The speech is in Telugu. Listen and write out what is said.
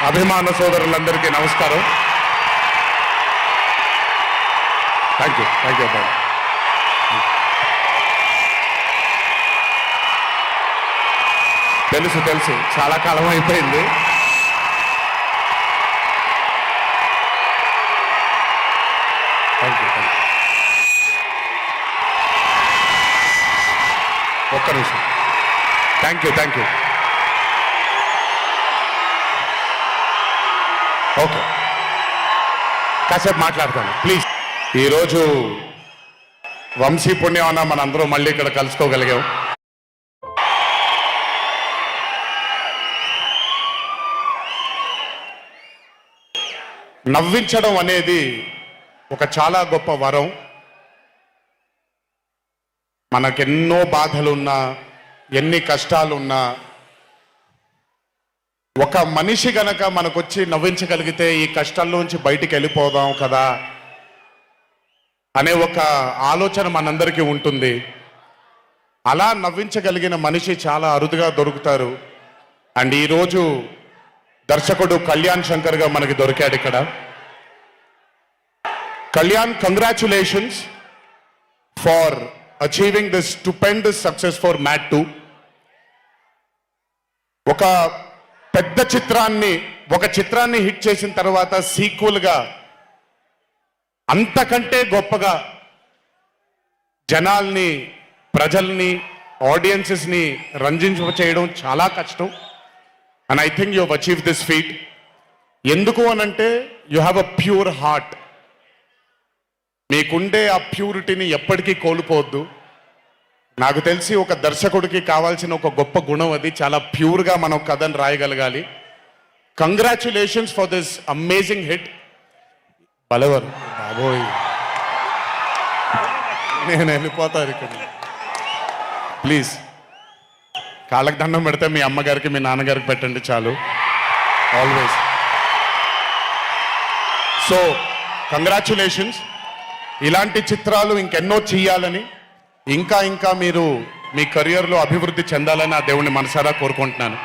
అభిమాన సోదరులందరికీ నమస్కారం. Thank you bye. తెలుసు చాలా కాలం అయిపోయింది. Thank you. ఒక్క నిమిషం. Thank you. ఓకే, కాసేపు మాట్లాడతాను ప్లీజ్. ఈరోజు వంశీ పుణ్యమన్న మనందరూ మళ్ళీ ఇక్కడ కలుసుకోగలిగాం. నవ్వించడం అనేది ఒక చాలా గొప్ప వరం. మనకెన్నో బాధలున్నా, ఎన్ని కష్టాలున్నా, ఒక మనిషి గనక మనకొచ్చి నవ్వించగలిగితే ఈ కష్టాల్లోంచి బయటికి వెళ్ళిపోదాం కదా అనే ఒక ఆలోచన మనందరికీ ఉంటుంది. అలా నవ్వించగలిగిన మనిషి చాలా అరుదుగా దొరుకుతారు. అండ్ ఈరోజు దర్శకుడు కళ్యాణ్ శంకర్గా మనకి దొరికాడు ఇక్కడ. Kalyan, congratulations for achieving this stupendous success for mat 2. ఒక పెద్ద చిత్రాన్ని హిట్ చేసిన తర్వాత సీక్వెల్గా అంతకంటే గొప్పగా జనాల్ని, ప్రజల్ని, ఆడియన్సెస్ని రంజింపచేయడం చాలా కష్టం. And I think you have achieve this feat. ఎందుకు అనంటే you have a pure heart. మీకుండే ఆ ప్యూరిటీని ఎప్పటికీ కోల్పోవద్దు. నాకు తెలిసి ఒక దర్శకుడికి కావాల్సిన ఒక గొప్ప గుణం అది. చాలా ప్యూర్గా మనం కథను రాయగలగాలి. Congratulations for this amazing hit. బలవర్ బాబోయ్, నేను వెళ్ళిపోతాను ఇక్కడ. ప్లీజ్ కాళ్ళకి దండం పెడితే మీ అమ్మగారికి, మీ నాన్నగారికి పెట్టండి చాలు. ఆల్వేస్. So congratulations. ఇలాంటి చిత్రాలు ఇంకెన్నో చెయ్యాలని, ఇంకా మీరు మీ కెరియర్లో అభివృద్ధి చెందాలని ఆ దేవుణ్ణి మనసారా కోరుకుంటున్నాను.